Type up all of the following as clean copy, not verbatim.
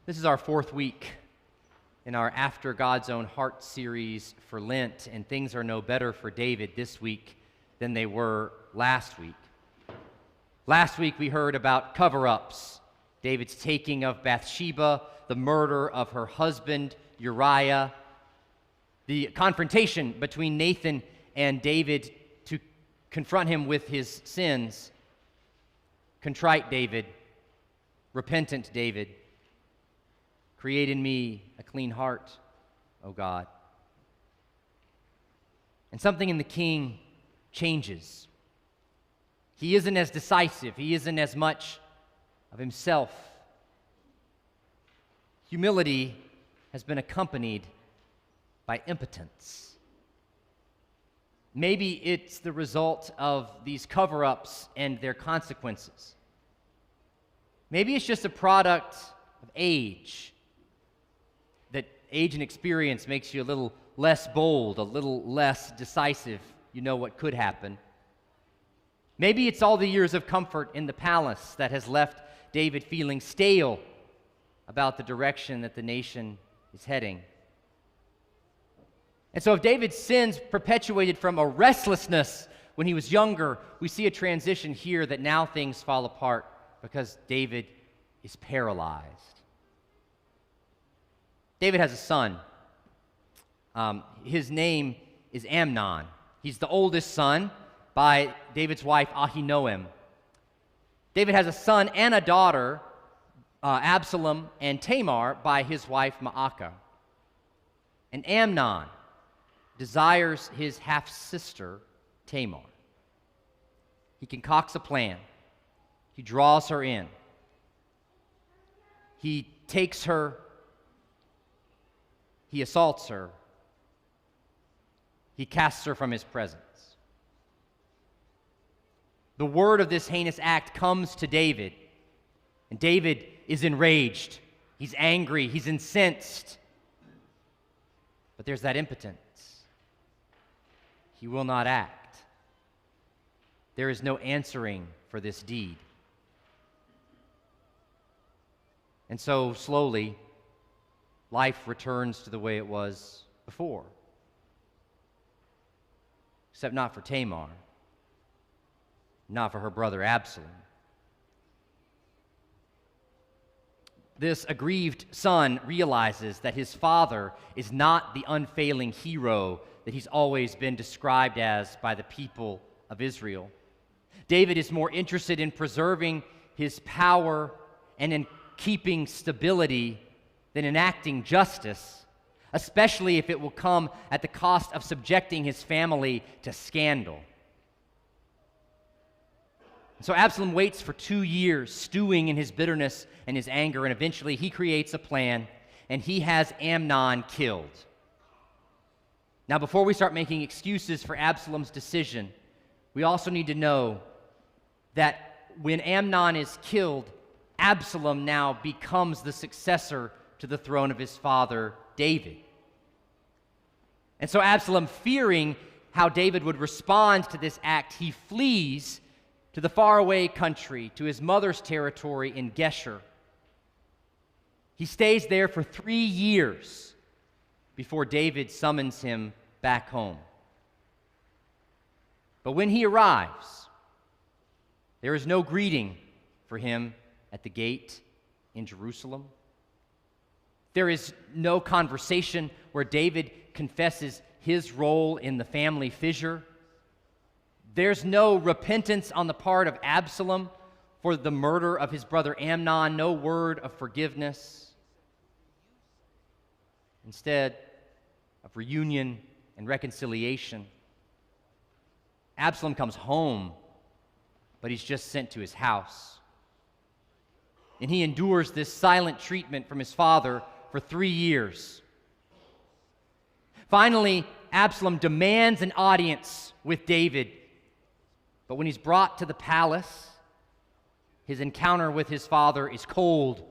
This is our fourth week in our After God's Own Heart series for Lent, and things are no better for David this week than they were last week. Last week we heard about cover-ups, David's taking of Bathsheba, the murder of her husband Uriah, the confrontation between Nathan and David to confront him with his sins, contrite David, repentant David. Create in me a clean heart, O God. And something in the king changes. He isn't as decisive. He isn't as much of himself. Humility has been accompanied by impotence. Maybe it's the result of these cover-ups and their consequences. Maybe it's just a product of age. That age and experience makes you a little less bold, a little less decisive. You know what could happen. Maybe it's all the years of comfort in the palace that has left David feeling stale about the direction that the nation is heading. And so if David's sins perpetuated from a restlessness when he was younger, we see a transition here that now things fall apart because David is paralyzed. David has a son. His name is Amnon. He's the oldest son by David's wife Ahinoam. David has a son and a daughter, Absalom and Tamar, by his wife Maacah. And Amnon desires his half-sister Tamar. He concocts a plan. He draws her in. He takes her. He assaults her. He casts her from his presence. The word of this heinous act comes to David, and David is enraged. He's angry. He's incensed. But there's that impotence. He will not act. There is no answering for this deed. And so, slowly, life returns to the way it was before. Except not for Tamar, not for her brother Absalom. This aggrieved son realizes that his father is not the unfailing hero that he's always been described as by the people of Israel. David is more interested in preserving his power and in keeping stability than enacting justice, especially if it will come at the cost of subjecting his family to scandal. So Absalom waits for 2 years, stewing in his bitterness and his anger, and eventually he creates a plan, and he has Amnon killed. Now, before we start making excuses for Absalom's decision, we also need to know that when Amnon is killed, Absalom now becomes the successor to the throne of his father, David. And so Absalom, fearing how David would respond to this act, he flees to the faraway country, to his mother's territory in Geshur. He stays there for 3 years before David summons him back home. But when he arrives, there is no greeting for him at the gate in Jerusalem. There is no conversation where David confesses his role in the family fissure. There's no repentance on the part of Absalom for the murder of his brother Amnon, no word of forgiveness. Instead of reunion and reconciliation, Absalom comes home, but he's just sent to his house. And he endures this silent treatment from his father for 3 years. Finally, Absalom demands an audience with David. But when he's brought to the palace, his encounter with his father is cold,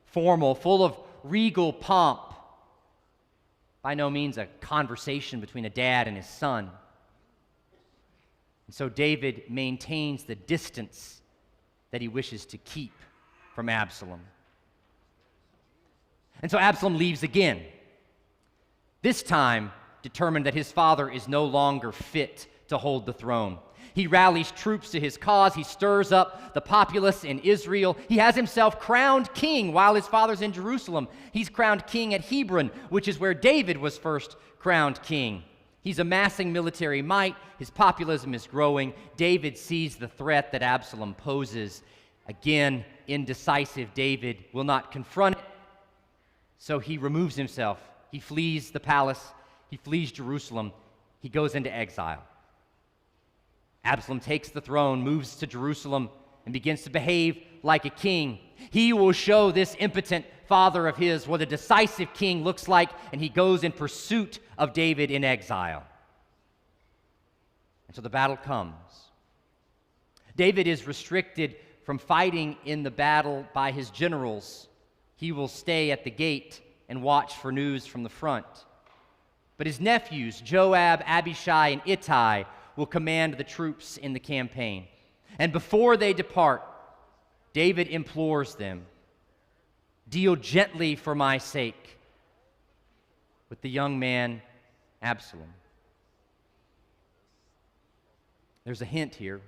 formal, full of regal pomp. By no means a conversation between a dad and his son. And so David maintains the distance that he wishes to keep from Absalom. And so Absalom leaves again, this time determined that his father is no longer fit to hold the throne. He rallies troops to his cause. He stirs up the populace in Israel. He has himself crowned king while his father's in Jerusalem. He's crowned king at Hebron, which is where David was first crowned king. He's amassing military might. His populism is growing. David sees the threat that Absalom poses. Again, indecisive David will not confront it, so he removes himself. He flees the palace. He flees Jerusalem. He goes into exile. Absalom takes the throne, moves to Jerusalem, and begins to behave like a king. He will show this impotent father of his what a decisive king looks like, and he goes in pursuit of David in exile. And so the battle comes. David is restricted from fighting in the battle by his generals. He will stay at the gate and watch for news from the front. But his nephews, Joab, Abishai, and Ittai, will command the troops in the campaign. And before they depart, David implores them, "Deal gently for my sake with the young man Absalom." There's a hint here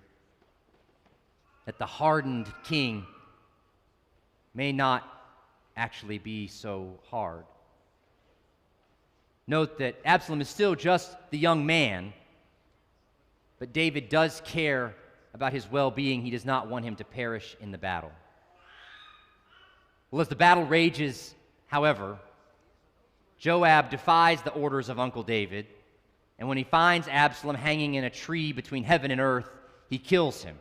that the hardened king may not actually be so hard. Note that Absalom is still just the young man, but David does care about his well-being. He does not want him to perish in the battle. Well, as the battle rages, however, Joab defies the orders of Uncle David, and when he finds Absalom hanging in a tree between heaven and earth, he kills him,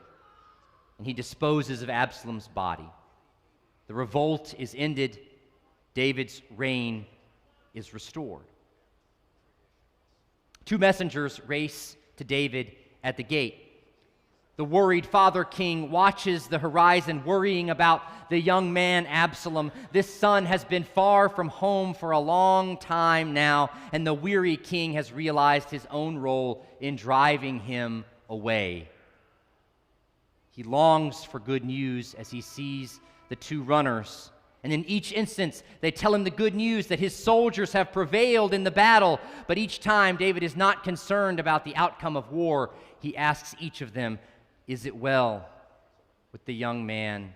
and he disposes of Absalom's body. The revolt is ended. David's reign is restored. Two messengers race to David at the gate. The worried father king watches the horizon, worrying about the young man Absalom. This son has been far from home for a long time now, and the weary king has realized his own role in driving him away. He longs for good news as he sees the two runners. And in each instance, they tell him the good news that his soldiers have prevailed in the battle. But each time, David is not concerned about the outcome of war. He asks each of them, "Is it well with the young man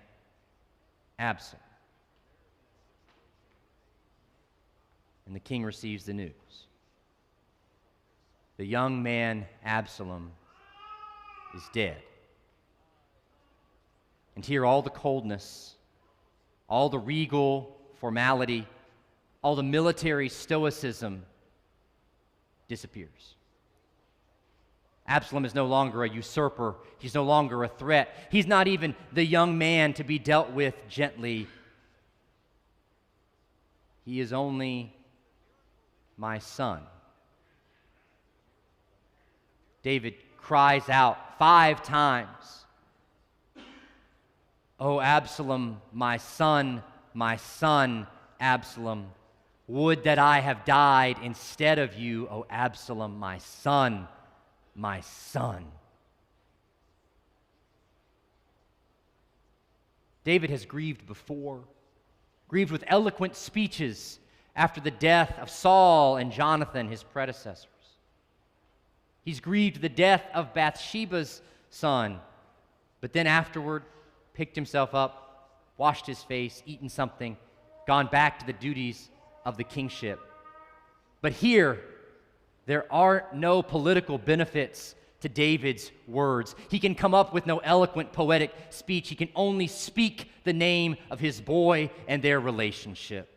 Absalom?" And the king receives the news. The young man Absalom is dead. And here all the coldness, all the regal formality, all the military stoicism disappears. Absalom is no longer a usurper. He's no longer a threat. He's not even the young man to be dealt with gently. He is only my son. David cries out 5 times, "O Absalom, my son, Absalom, would that I have died instead of you, O Absalom, my son, my son." David has grieved before, grieved with eloquent speeches after the death of Saul and Jonathan, his predecessors. He's grieved the death of Bathsheba's son, but then afterward picked himself up, washed his face, eaten something, gone back to the duties of the kingship. But here, there are no political benefits to David's words. He can come up with no eloquent poetic speech. He can only speak the name of his boy and their relationship.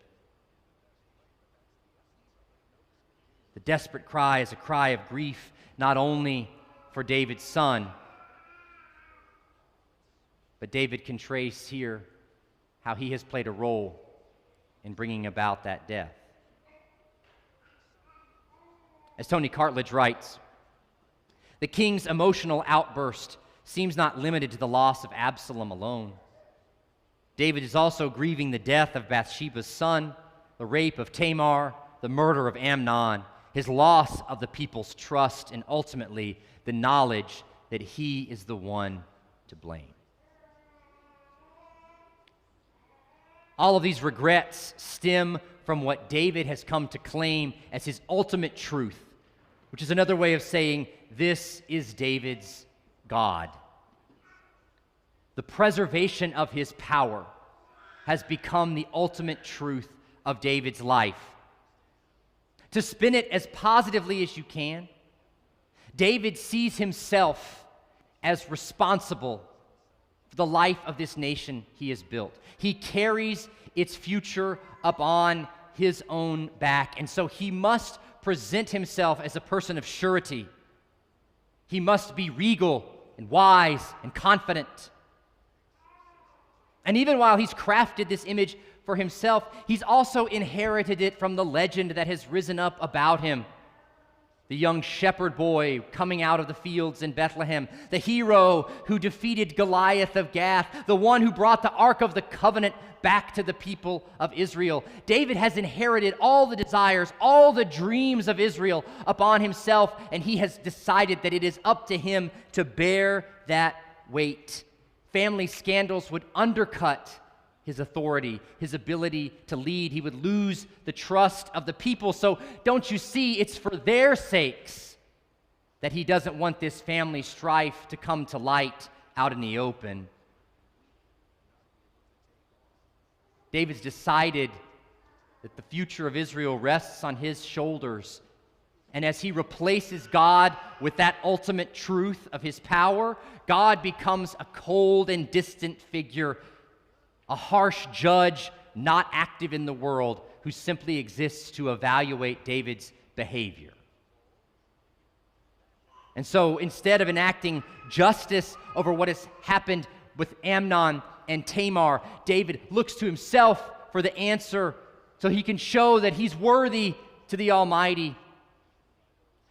The desperate cry is a cry of grief, not only for David's son, but David can trace here how he has played a role in bringing about that death. As Tony Cartledge writes, the king's emotional outburst seems not limited to the loss of Absalom alone. David is also grieving the death of Bathsheba's son, the rape of Tamar, the murder of Amnon, his loss of the people's trust, and ultimately the knowledge that he is the one to blame. All of these regrets stem from what David has come to claim as his ultimate truth, which is another way of saying, this is David's God. The preservation of his power has become the ultimate truth of David's life. To spin it as positively as you can, David sees himself as responsible for the life of this nation he has built. He carries its future upon his own back, and so he must present himself as a person of surety. He must be regal and wise and confident. And even while he's crafted this image for himself, he's also inherited it from the legend that has risen up about him. The young shepherd boy coming out of the fields in Bethlehem, the hero who defeated Goliath of Gath, the one who brought the Ark of the Covenant back to the people of Israel. David has inherited all the desires, all the dreams of Israel upon himself, and he has decided that it is up to him to bear that weight. Family scandals would undercut his authority, his ability to lead. He would lose the trust of the people. So don't you see, it's for their sakes that he doesn't want this family strife to come to light out in the open. David's decided that the future of Israel rests on his shoulders. And as he replaces God with that ultimate truth of his power, God becomes a cold and distant figure, a harsh judge not active in the world, who simply exists to evaluate David's behavior. And so instead of enacting justice over what has happened with Amnon and Tamar, David looks to himself for the answer so he can show that he's worthy to the Almighty.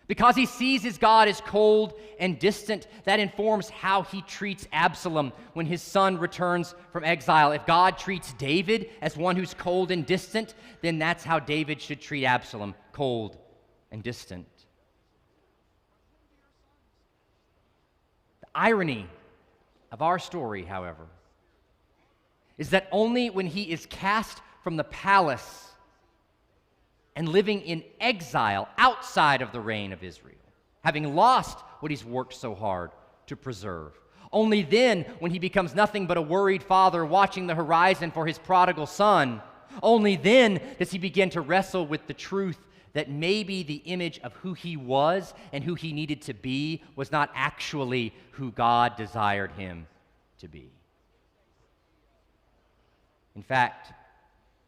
Because he sees his God as cold and distant, that informs how he treats Absalom when his son returns from exile. If God treats David as one who's cold and distant, then that's how David should treat Absalom, cold and distant. The irony of our story, however, is that only when he is cast from the palace and living in exile outside of the reign of Israel, having lost what he's worked so hard to preserve. Only then, when he becomes nothing but a worried father watching the horizon for his prodigal son, only then does he begin to wrestle with the truth that maybe the image of who he was and who he needed to be was not actually who God desired him to be. In fact,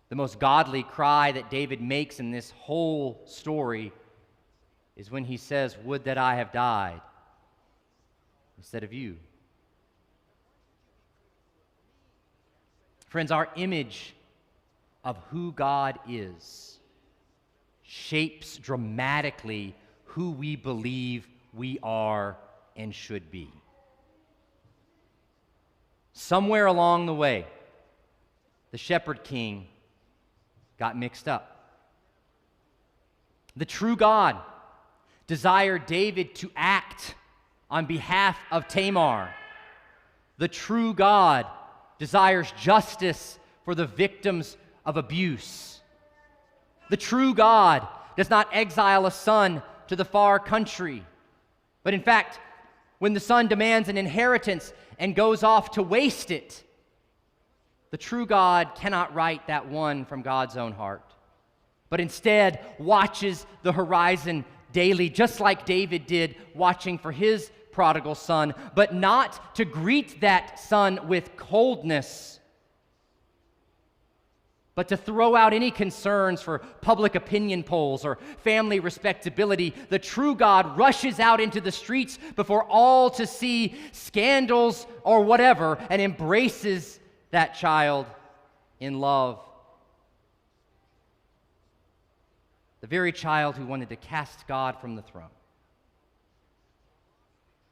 the most godly cry that David makes in this whole story is when he says, "Would that I have died instead of you." Friends, our image of who God is shapes dramatically who we believe we are and should be. Somewhere along the way, the shepherd king got mixed up. The true God desired David to act on behalf of Tamar. The true God desires justice for the victims of abuse. The true God does not exile a son to the far country, but in fact, when the son demands an inheritance and goes off to waste it, the true God cannot write that one from God's own heart, but instead watches the horizon daily, just like David did watching for his prodigal son, but not to greet that son with coldness, but to throw out any concerns for public opinion polls or family respectability. The true God rushes out into the streets before all to see scandals or whatever and embraces that child in love. The very child who wanted to cast God from the throne.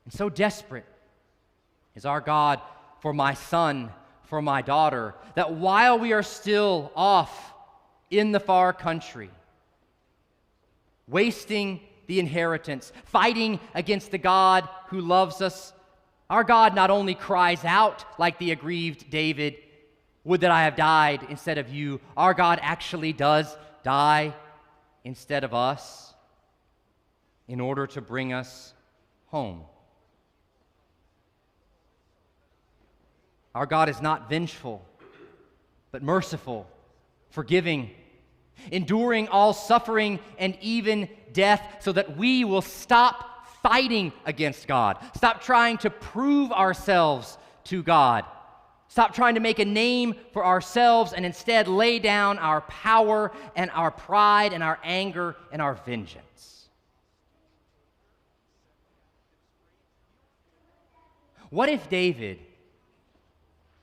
And so desperate is our God for my son, for my daughter, that while we are still off in the far country, wasting the inheritance, fighting against the God who loves us, our God not only cries out like the aggrieved David, Would that I have died instead of you. Our God actually does die instead of us in order to bring us home. Our God is not vengeful, but merciful, forgiving, enduring all suffering and even death so that we will stop fighting against God, stop trying to prove ourselves to God, stop trying to make a name for ourselves and instead lay down our power and our pride and our anger and our vengeance. What if David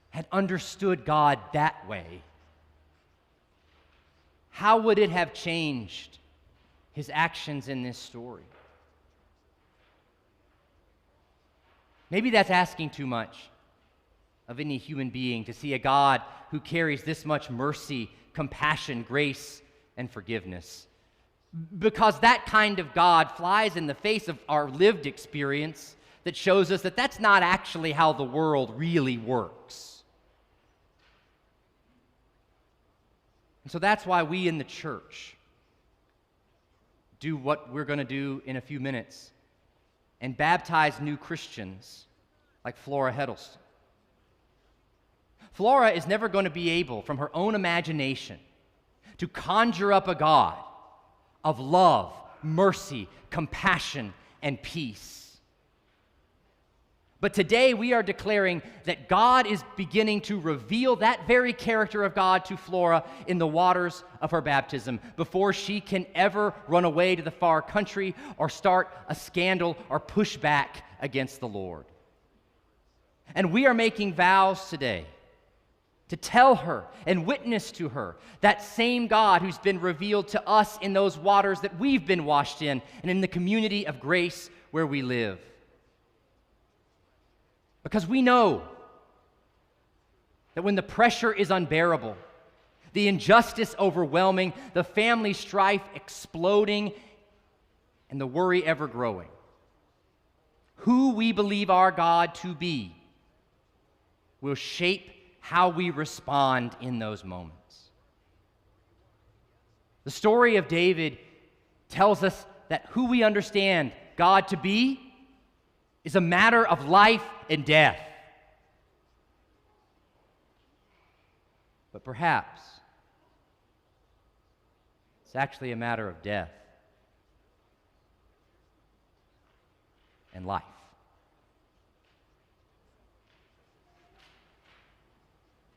had understood God that way? How would it have changed his actions in this story? Maybe that's asking too much of any human being to see a God who carries this much mercy, compassion, grace, and forgiveness. Because that kind of God flies in the face of our lived experience that shows us that that's not actually how the world really works. And so that's why we in the church do what we're going to do in a few minutes and baptize new Christians like Flora Heddleston. Flora is never going to be able, from her own imagination, to conjure up a God of love, mercy, compassion, and peace. But today we are declaring that God is beginning to reveal that very character of God to Flora in the waters of her baptism before she can ever run away to the far country or start a scandal or push back against the Lord. And we are making vows today to tell her and witness to her that same God who's been revealed to us in those waters that we've been washed in and in the community of grace where we live. Because we know that when the pressure is unbearable, the injustice overwhelming, the family strife exploding, and the worry ever growing, who we believe our God to be will shape how we respond in those moments. The story of David tells us that who we understand God to be is a matter of life and death. But perhaps it's actually a matter of death and life.